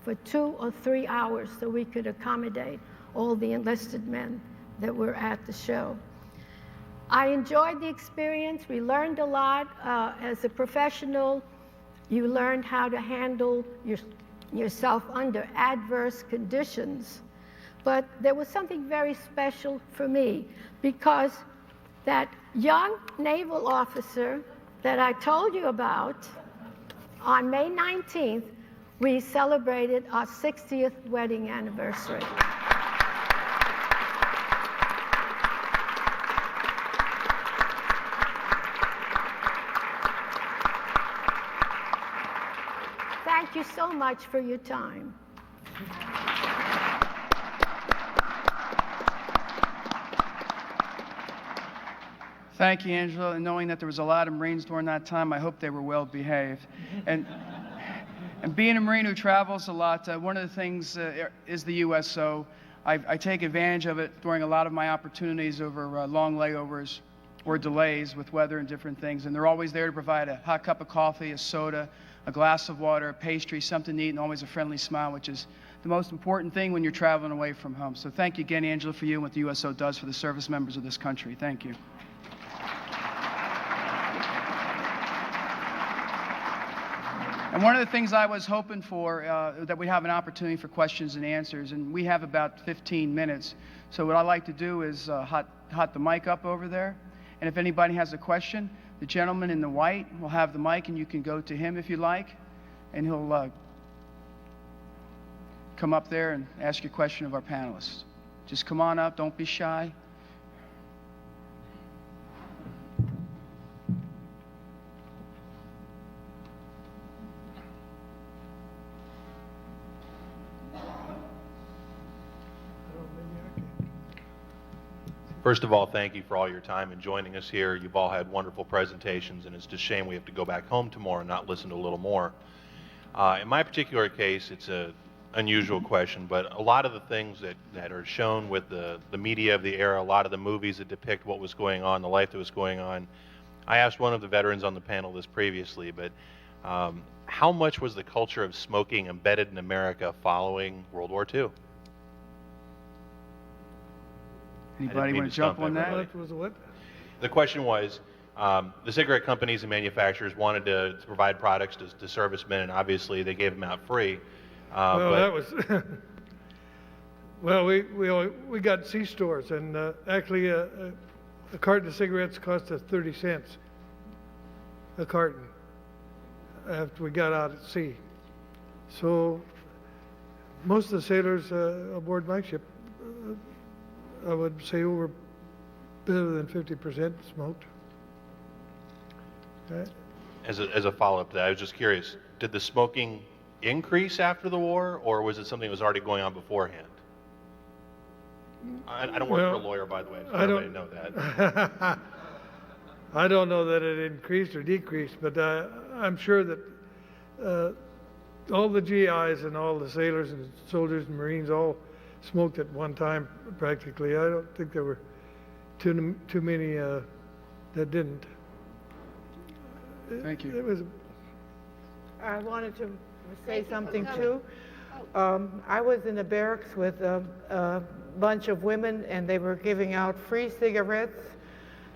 for 2 or 3 hours so we could accommodate all the enlisted men that were at the show. I enjoyed the experience. We learned a lot. As a professional, you learned how to handle yourself under adverse conditions. But there was something very special for me, because that young naval officer that I told you about, on May 19th, we celebrated our 60th wedding anniversary. Thank you so much for your time. Thank you, Angela. And knowing that there was a lot of Marines during that time, I hope they were well behaved. And being a Marine who travels a lot, one of the things is the USO. I take advantage of it during a lot of my opportunities over long layovers or delays with weather and different things. And they're always there to provide a hot cup of coffee, a soda, a glass of water, a pastry, something to eat, and always a friendly smile, which is the most important thing when you're traveling away from home. So thank you again, Angela, for you and what the USO does for the service members of this country. Thank you. And one of the things I was hoping for, that we'd have an opportunity for questions and answers, and we have about 15 minutes. So what I'd like to do is hot the mic up over there. And if anybody has a question, the gentleman in the white will have the mic, and you can go to him if you like, and he'll come up there and ask your question of our panelists. Just come on up, don't be shy. First of all, thank you for all your time and joining us here. You've all had wonderful presentations, and it's just a shame we have to go back home tomorrow and not listen to a little more. In my particular case, it's an unusual question, but a lot of the things that are shown with the media of the era, a lot of the movies that depict what was going on, the life that was going on, I asked one of the veterans on the panel this previously, but how much was the culture of smoking embedded in America following World War II? Anybody want to jump on that? What was what? The question was, the cigarette companies and manufacturers wanted to provide products to servicemen, and obviously they gave them out free. Well, that was, well, we got C-stores, and actually a carton of cigarettes cost us 30 cents a carton after we got out at sea. So most of the sailors aboard my ship, I would say over better than 50% smoked. Right? As a follow-up to that, I was just curious, did the smoking increase after the war, or was it something that was already going on beforehand? I don't work for a lawyer, by the way, so everybody know that. I don't know that it increased or decreased, but I'm sure that all the GIs and all the sailors and soldiers and Marines all smoked at one time practically. I don't think there were too many that didn't. Thank you. It was. I wanted to say something too. I was in the barracks with a bunch of women, and they were giving out free cigarettes,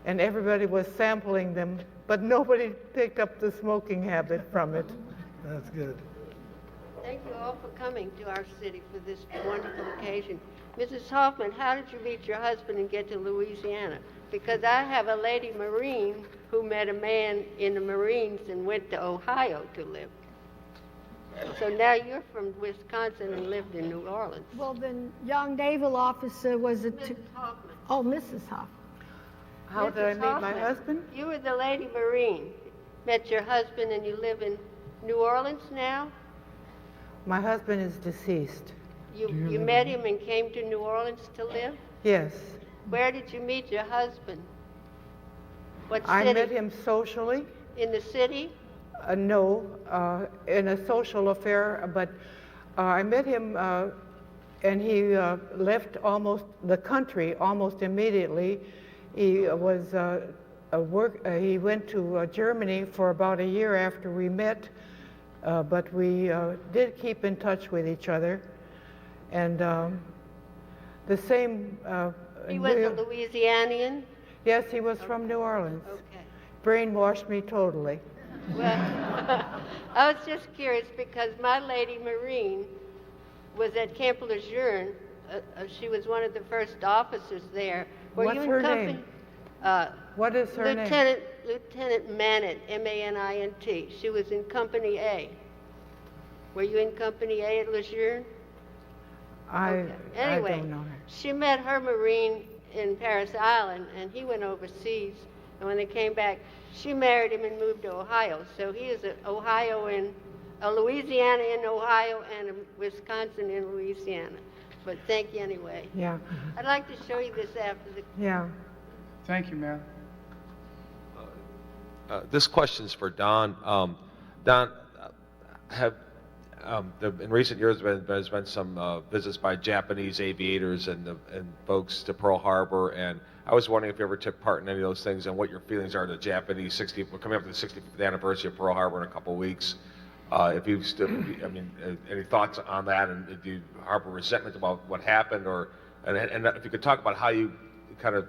and everybody was sampling them, but nobody picked up the smoking habit from it. That's good. Thank you all for coming to our city for this wonderful occasion. Mrs. Hoffman, how did you meet your husband and get to Louisiana? Because I have a lady Marine who met a man in the Marines and went to Ohio to live. So now you're from Wisconsin and lived in New Orleans. Well, the young naval officer was a... Mrs. Hoffman. Oh, Mrs. Hoffman. How did I Mrs. meet my Hoffman, husband? You were the lady Marine. Met your husband and you live in New Orleans now? My husband is deceased. You met him and came to New Orleans to live? Yes. Where did you meet your husband? What city? I met him socially. In the city? No, in a social affair, but I met him and he left the country almost immediately. He was he went to Germany for about a year after we met, but we did keep in touch with each other. And the same. He was a Louisianian? Yes, he was from New Orleans. Okay. Brainwashed me totally. Well, I was just curious because my lady Marine was at Camp Lejeune. She was one of the first officers there. Were What's you in her company? name? What is her name? Lieutenant Manett, M-A-N-I-N-T. She was in Company A. Were you in Company A at Lejeune? I Anyway, don't know her. she met her Marine in Paris Island, and he went overseas. And when they came back, she married him and moved to Ohio. So he is a Louisiana in Ohio and a Wisconsin in Louisiana. But thank you anyway. Yeah, I'd like to show you this after the. yeah. Thank you, ma'am. This question's for Don. Don, in recent years there's been some visits by Japanese aviators and folks to Pearl Harbor, and I was wondering if you ever took part in any of those things and what your feelings are to the Japanese we're coming up to the 65th anniversary of Pearl Harbor in a couple of weeks. If you've still, any thoughts on that, and do you harbor resentment about what happened, and if you could talk about how you kind of,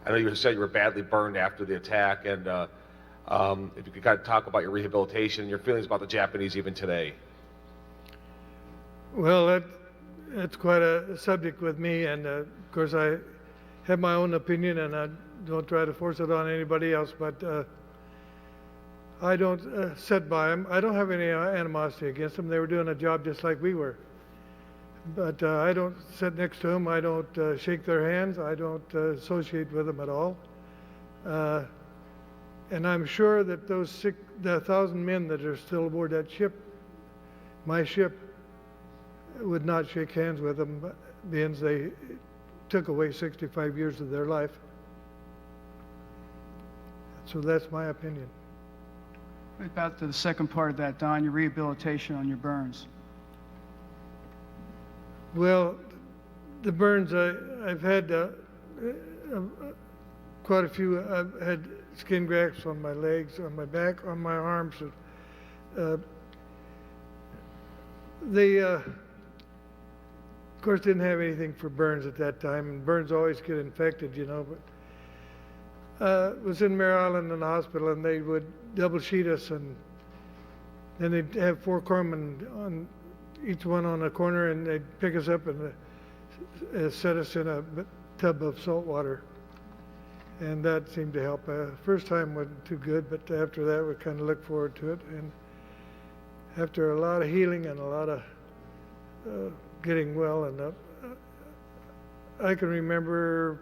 I know you said you were badly burned after the attack, and if you could kind of talk about your rehabilitation and your feelings about the Japanese even today. Well, that's quite a subject with me, and of course I have my own opinion, and I don't try to force it on anybody else, but I don't sit by them. I don't have any animosity against them. They were doing a job just like we were. But I don't sit next to them. I don't shake their hands. I don't associate with them at all. And I'm sure that the 1,000 men that are still aboard that ship, my ship, would not shake hands with them, being they took away 65 years of their life. So that's my opinion. What about the second part of that, Don, your rehabilitation on your burns? Well, the burns, I've had quite a few. I've had skin grafts on my legs, on my back, on my arms. They, of course, didn't have anything for burns at that time, and burns always get infected, you know. But was in Mare Island in the hospital, and they would double sheet us, and then they'd have 4 corpsmen on each one on a corner, and they'd pick us up and set us in a tub of salt water, and that seemed to help. First time wasn't too good, but after that we kind of looked forward to it, and after a lot of healing and a lot of getting well, and I can remember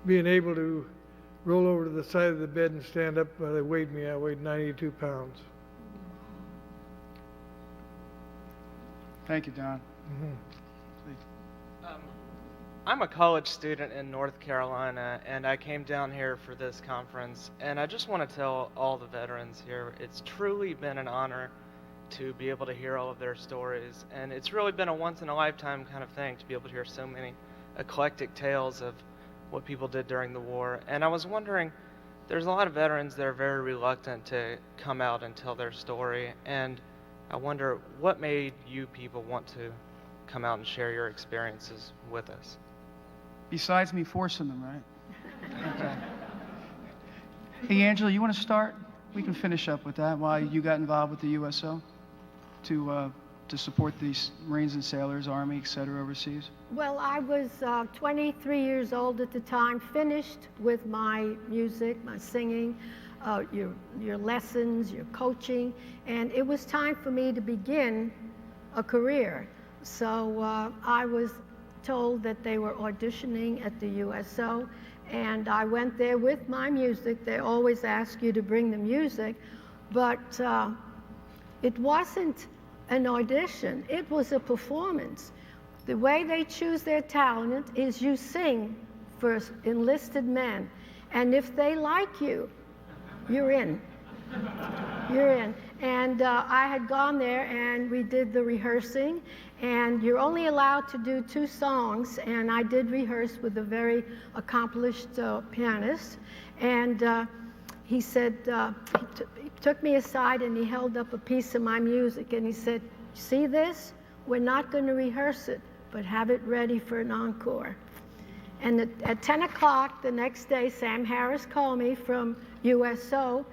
being able to roll over to the side of the bed and stand up. They weighed me. I weighed 92 pounds. Thank you, Don. I'm a college student in North Carolina, and I came down here for this conference, and I just want to tell all the veterans here, it's truly been an honor to be able to hear all of their stories, and it's really been a once-in-a-lifetime kind of thing to be able to hear so many eclectic tales of what people did during the war. And I was wondering, there's a lot of veterans that are very reluctant to come out and tell their story, and I wonder what made you people want to come out and share your experiences with us? Besides me forcing them, right? Okay. Hey, Angela, you want to start? We can finish up with that. Why you got involved with the USO to support these Marines and sailors, Army, et cetera, overseas? Well, I was 23 years old at the time, finished with my music, my singing, your lessons, your coaching, and it was time for me to begin a career. So I was told that they were auditioning at the USO, and I went there with my music. They always ask you to bring the music, but it wasn't an audition, it was a performance. The way they choose their talent is you sing for enlisted men, and if they like you, you're in. You're in. And I had gone there, and we did the rehearsing, and you're only allowed to do 2 songs, and I did rehearse with a very accomplished pianist, and he said, he took me aside and he held up a piece of my music, and he said, see this? We're not going to rehearse it, but have it ready for an encore. And at 10 o'clock the next day, Sam Harris called me from USO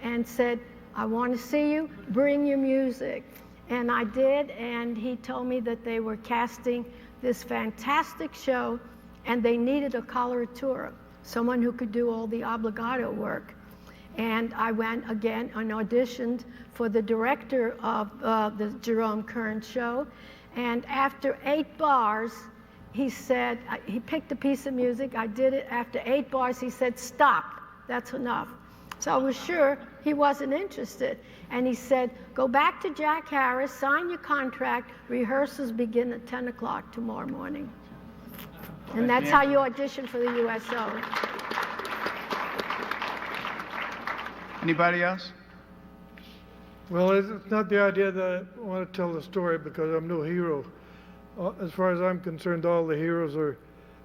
and said, I want to see you, bring your music. And I did, and he told me that they were casting this fantastic show, and they needed a coloratura, someone who could do all the obligato work. And I went again and auditioned for the director of the Jerome Kern show, and after 8 bars, he said, he picked a piece of music, I did it, after 8 bars, he said, stop, that's enough. So I was sure he wasn't interested. And he said, go back to Jack Harris, sign your contract, rehearsals begin at 10 o'clock tomorrow morning. And that's how you audition for the USO. Anybody else? Well, it's not the idea that I want to tell the story because I'm no hero. As far as I'm concerned, all the heroes are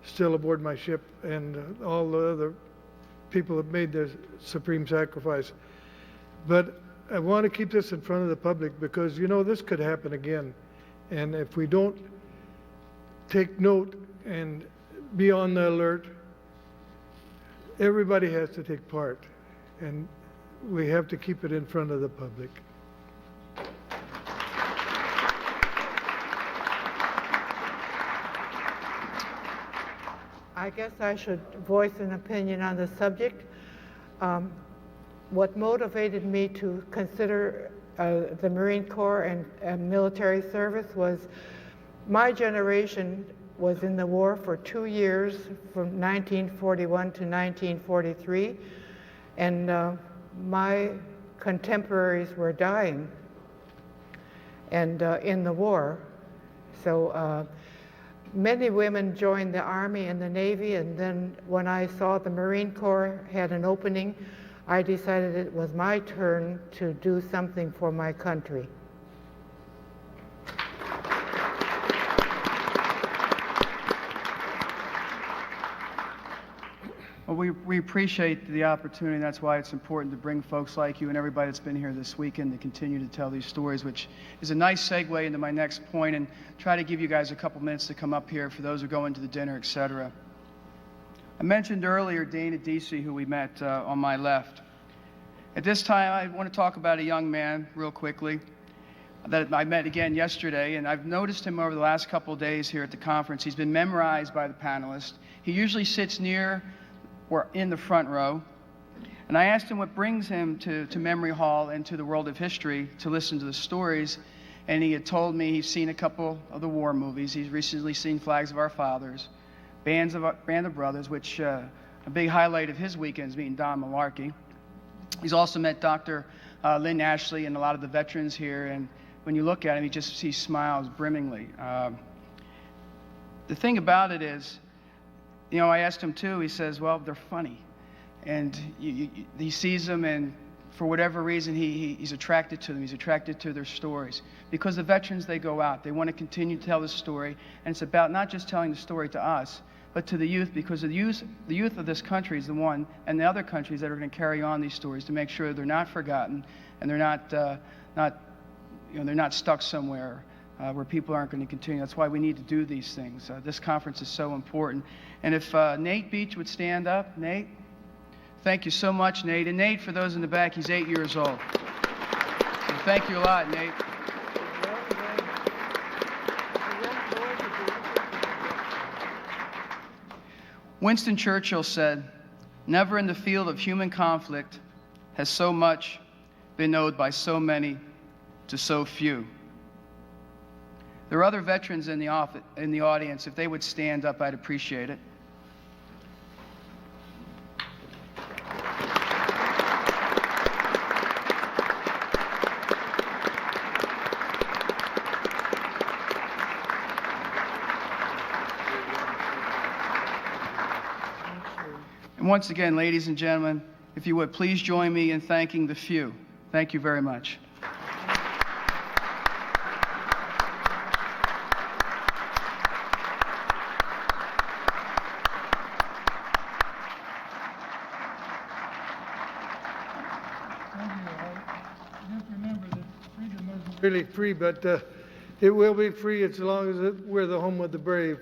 still aboard my ship, and all the other people have made their supreme sacrifice. But I want to keep this in front of the public because, you know, this could happen again. And if we don't take note and be on the alert, everybody has to take part. And we have to keep it in front of the public. I guess I should voice an opinion on the subject. What motivated me to consider the Marine Corps and military service was my generation was in the war for 2 years, from 1941 to 1943, and my contemporaries were dying and in the war. So Many women joined the Army and the Navy, and then when I saw the Marine Corps had an opening, I decided it was my turn to do something for my country. Well, we appreciate the opportunity. That's why it's important to bring folks like you and everybody that's been here this weekend to continue to tell these stories, which is a nice segue into my next point, and try to give you guys a couple minutes to come up here for those who are going to the dinner, etc. I mentioned earlier Dana Deasy, who we met on my left. At this time, I want to talk about a young man real quickly that I met again yesterday, and I've noticed him over the last couple of days here at the conference. He's been memorized by the panelists. He usually sits near or in the front row. And I asked him what brings him to Memory Hall and to the world of history to listen to the stories. And he had told me he's seen a couple of the war movies. He's recently seen Flags of Our Fathers, Band of Brothers, which a big highlight of his weekend is meeting Don Malarkey. He's also met Dr. Lynn Ashley and a lot of the veterans here. And when you look at him, he smiles brimmingly. The thing about it is, you know, I asked him too, he says, well, they're funny. And he sees them, and for whatever reason, he's attracted to them. He's attracted to their stories. Because the veterans, they go out. They want to continue to tell the story. And it's about not just telling the story to us, but to the youth, because the youth of this country is the one, and the other countries that are going to carry on these stories to make sure they're not forgotten, and they're not stuck somewhere where people aren't going to continue. That's why we need to do these things. This conference is so important. And if Nate Beach would stand up. Nate? Thank you so much, Nate. And Nate, for those in the back, he's 8 years old. And thank you a lot, Nate. Winston Churchill said, "Never in the field of human conflict has so much been owed by so many to so few." There are other veterans in the audience. If they would stand up, I'd appreciate it. And once again, ladies and gentlemen, if you would please join me in thanking the few. Thank you very much. Really free, but it will be free as long as we're the home of the brave.